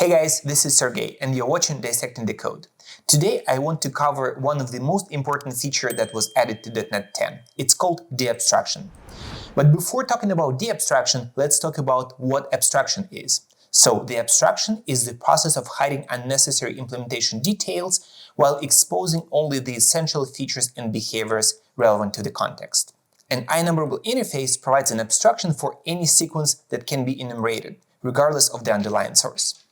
Hey guys, this is Sergey and you're watching Dissecting the Code. Today I want to cover one of the most important features that was added to .NET 10. It's called De-Abstraction. But before talking about De-Abstraction, let's talk about what abstraction is. So the abstraction is the process of hiding unnecessary implementation details while exposing only the essential features and behaviors relevant to the context. An IEnumerable interface provides an abstraction for any sequence that can be enumerated, regardless of the underlying source.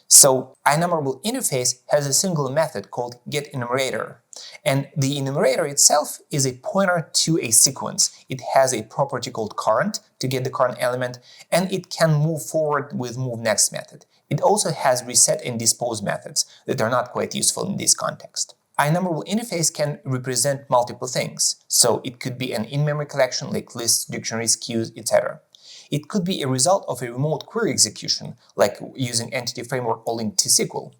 So IEnumerable interface has a single method called getEnumerator, and the enumerator itself is a pointer to a sequence. It has a property called current to get the current element, and it can move forward with moveNext method. It also has reset and dispose methods that are not quite useful in this context. IEnumerable interface can represent multiple things, so it could be an in-memory collection like lists, dictionaries, queues, etc. It could be a result of a remote query execution, like using Entity Framework or linked to SQL.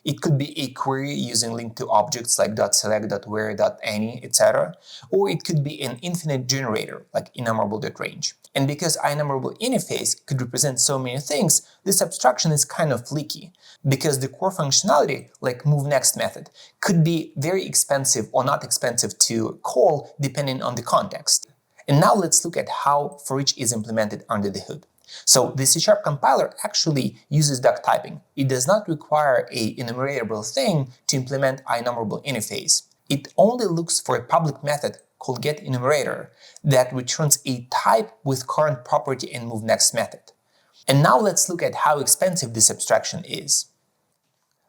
It could be a query using link to objects like .select, .where, .any, etc. Or it could be an infinite generator, like IEnumerable.range. And because IEnumerable interface could represent so many things, this abstraction is kind of leaky, because the core functionality, like moveNext method, could be very expensive or not expensive to call depending on the context. And now let's look at how foreach is implemented under the hood. So the C# compiler actually uses duck typing. It does not require a enumerable thing to implement IEnumerable interface. It only looks for a public method called getEnumerator that returns a type with current property and moveNext method. And now let's look at how expensive this abstraction is.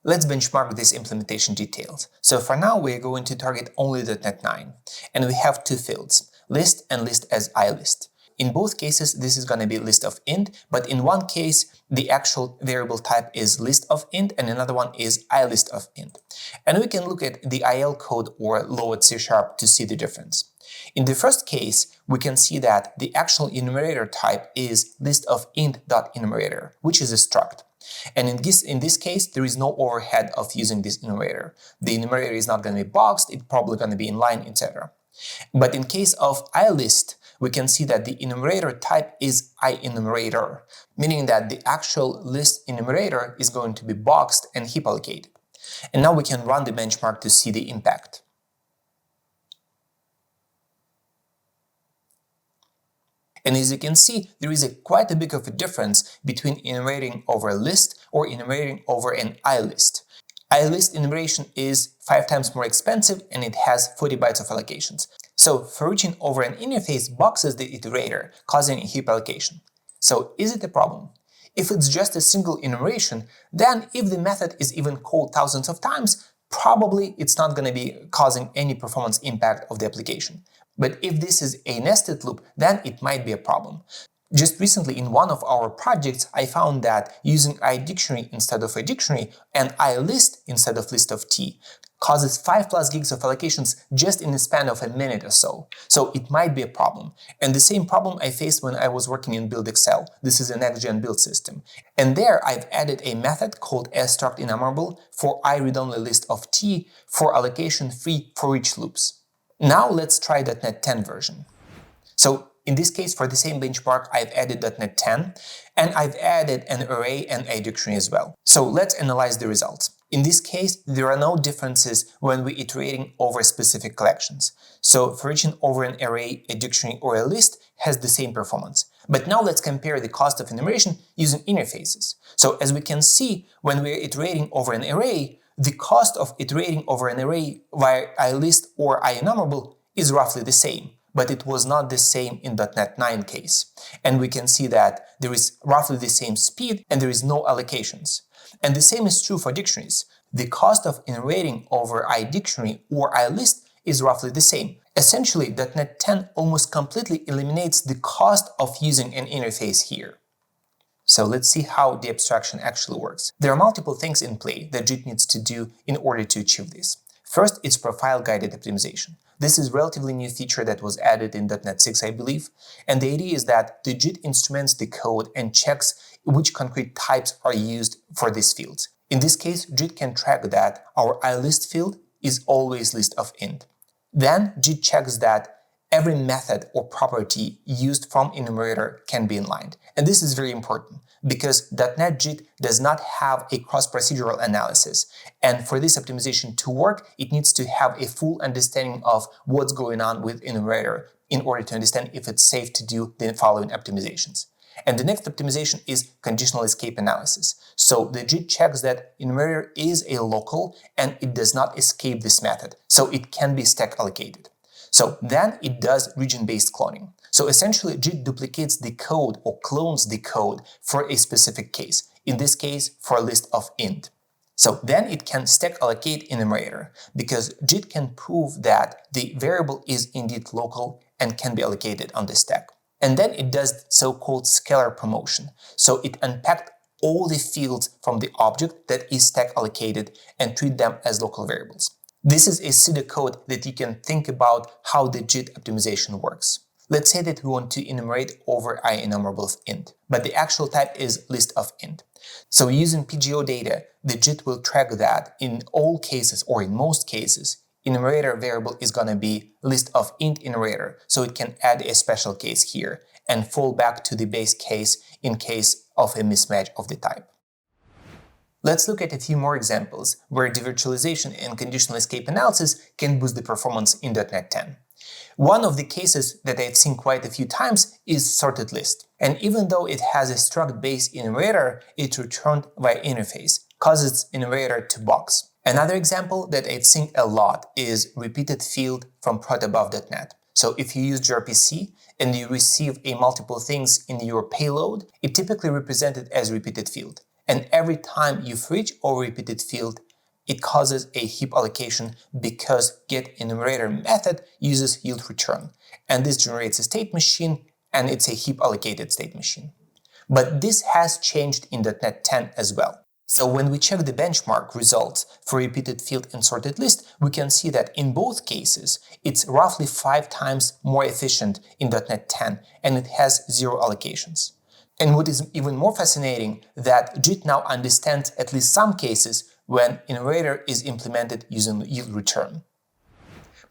Let's benchmark these implementation details. So for now, we're going to target only .NET 9, and we have two fields, list and list as iList. In both cases, this is going to be list of int, but in one case, the actual variable type is list of int, and another one is iList of int. And we can look at the IL code or load C# to see the difference. In the first case, we can see that the actual enumerator type is list of int.enumerator, which is a struct. And in this case, there is no overhead of using this enumerator. The enumerator is not going to be boxed, it's probably going to be inline, etc. But in case of iList, we can see that the enumerator type is IEnumerator, meaning that the actual list enumerator is going to be boxed and heap allocated. And now we can run the benchmark to see the impact. And as you can see, there is quite a bit of a difference between enumerating over a list or enumerating over an iList. iList enumeration is 5 times more expensive and it has 40 bytes of allocations. So foreaching over an interface boxes the iterator, causing a heap allocation. So is it a problem? If it's just a single enumeration, then if the method is even called thousands of times, probably it's not going to be causing any performance impact of the application. But if this is a nested loop, then it might be a problem. Just recently in one of our projects, I found that using iDictionary instead of a dictionary and iList instead of list of t causes 5+ gigs of allocations just in the span of a minute or so. So it might be a problem. And the same problem I faced when I was working in Build Excel. This is a next-gen build system. And there I've added a method called struct_enumerable for iRead-only list of t for allocation-free foreach loops. Now let's try .NET 10 version. So in this case, for the same benchmark, I've added .NET 10, and I've added an array and a dictionary as well. So let's analyze the results. In this case, there are no differences when we're iterating over specific collections. So foreaching over an array, a dictionary, or a list has the same performance. But now let's compare the cost of enumeration using interfaces. So as we can see, when we're iterating over an array, the cost of iterating over an array via iList or IEnumerable is roughly the same. But it was not the same in .NET 9 case. And we can see that there is roughly the same speed and there is no allocations. And the same is true for dictionaries. The cost of enumerating over iDictionary or iList is roughly the same. Essentially, .NET 10 almost completely eliminates the cost of using an interface here. So let's see how the abstraction actually works. There are multiple things in play that JIT needs to do in order to achieve this. First, it's profile-guided optimization. This is a relatively new feature that was added in .NET 6, I believe, and the idea is that the JIT instruments the code and checks which concrete types are used for these fields. In this case, JIT can track that our iList field is always list of int. Then JIT checks that every method or property used from enumerator can be inlined. And this is very important because .NET JIT does not have a cross-procedural analysis. And for this optimization to work, it needs to have a full understanding of what's going on with enumerator in order to understand if it's safe to do the following optimizations. And the next optimization is conditional escape analysis. So the JIT checks that enumerator is a local and it does not escape this method, so it can be stack allocated. So then it does region-based cloning. So essentially, JIT duplicates the code or clones the code for a specific case, in this case, for a list of int. So then it can stack allocate enumerator, because JIT can prove that the variable is indeed local and can be allocated on the stack. And then it does so-called scalar promotion. So it unpacked all the fields from the object that is stack allocated and treat them as local variables. This is a pseudocode that you can think about how the JIT optimization works. Let's say that we want to enumerate over IEnumerable of int, but the actual type is list of int. So using PGO data, the JIT will track that in all cases, or in most cases, enumerator variable is going to be list of int enumerator, so it can add a special case here and fall back to the base case in case of a mismatch of the type. Let's look at a few more examples where devirtualization and conditional escape analysis can boost the performance in .NET 10. One of the cases that I've seen quite a few times is sorted list. And even though it has a struct-based enumerator, it returned via interface, causes enumerator to box. Another example that I've seen a lot is repeated field from protobuf.net. So if you use gRPC and you receive a multiple things in your payload, it typically represented as repeated field. And every time you foreach over repeated field, it causes a heap allocation because getEnumerator method uses yield return. And this generates a state machine, and it's a heap allocated state machine. But this has changed in .NET 10 as well. So when we check the benchmark results for repeated field and sorted list, we can see that in both cases, it's roughly 5 times more efficient in .NET 10, and it has 0 allocations. And what is even more fascinating, that JIT now understands at least some cases when enumerator is implemented using yield return.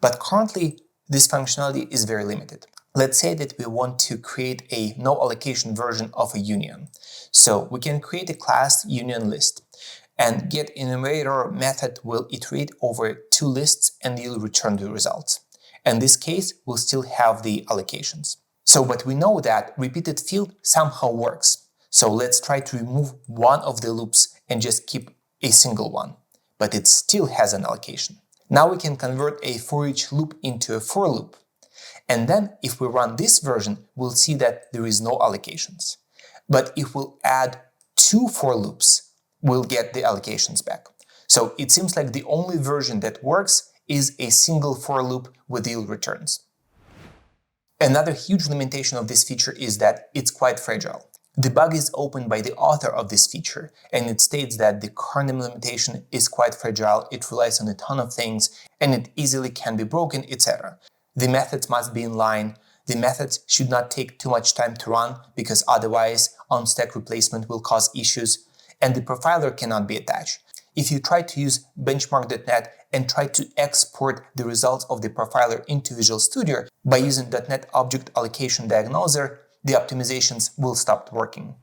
But currently, this functionality is very limited. Let's say that we want to create a no allocation version of a union. So we can create a class union list, and getEnumerator method will iterate over 2 lists and yield return the results. In this case, we'll still have the allocations. So, but we know that repeated field somehow works. So let's try to remove one of the loops and just keep a single one. But it still has an allocation. Now we can convert a foreach loop into a for loop. And then if we run this version, we'll see that there is no allocations. But if we'll add 2 for loops, we'll get the allocations back. So it seems like the only version that works is a single for loop with yield returns. Another huge limitation of this feature is that it's quite fragile. The bug is opened by the author of this feature, and it states that the current implementation is quite fragile, it relies on a ton of things, and it easily can be broken, etc. The methods must be in line, the methods should not take too much time to run, because otherwise on-stack replacement will cause issues, and the profiler cannot be attached. If you try to use benchmark.net and try to export the results of the profiler into Visual Studio by using .NET Object Allocation Diagnoser, the optimizations will stop working.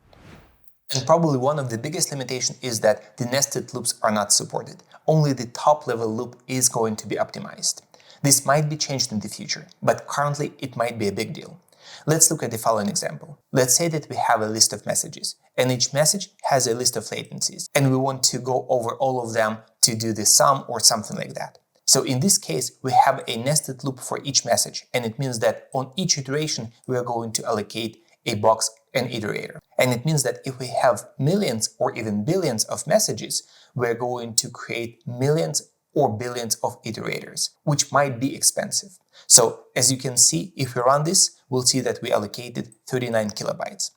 And probably one of the biggest limitations is that the nested loops are not supported. Only the top level loop is going to be optimized. This might be changed in the future, but currently it might be a big deal. Let's look at the following example. Let's say that we have a list of messages, and each message has a list of latencies, and we want to go over all of them to do the sum or something like that. So in this case, we have a nested loop for each message, and it means that on each iteration, we are going to allocate a box and iterator. And it means that if we have millions or even billions of messages, we're going to create millions or billions of iterators, which might be expensive. So as you can see, if we run this, we'll see that we allocated 39 kilobytes.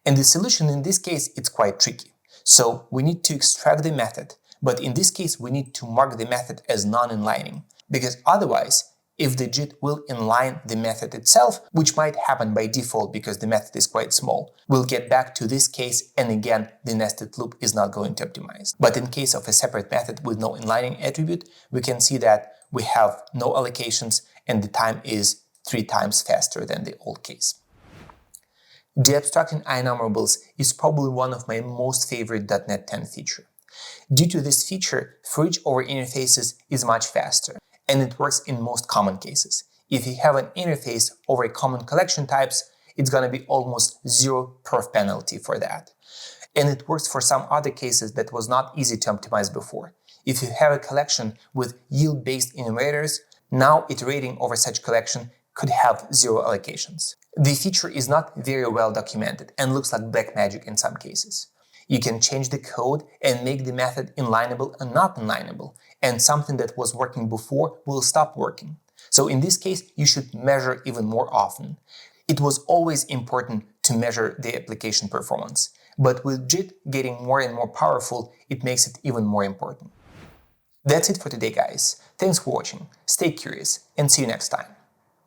And the solution in this case, it's quite tricky. So we need to extract the method, but in this case, we need to mark the method as non-inlining, because otherwise, if the JIT will inline the method itself, which might happen by default because the method is quite small, we'll get back to this case, and again, the nested loop is not going to optimize. But in case of a separate method with no inlining attribute, we can see that we have no allocations and the time is 3 times faster than the old case. De-abstracting IEnumerables is probably one of my most favorite .NET 10 feature. Due to this feature, foreach over interfaces is much faster, and it works in most common cases. If you have an interface over common collection types, it's gonna be almost zero perf penalty for that. And it works for some other cases that was not easy to optimize before. If you have a collection with yield-based enumerators, now iterating over such collection could have zero allocations. The feature is not very well documented and looks like black magic in some cases. You can change the code and make the method inlineable and not inlineable, and something that was working before will stop working. So in this case, you should measure even more often. It was always important to measure the application performance, but with JIT getting more and more powerful, it makes it even more important. That's it for today, guys. Thanks for watching, stay curious, and see you next time.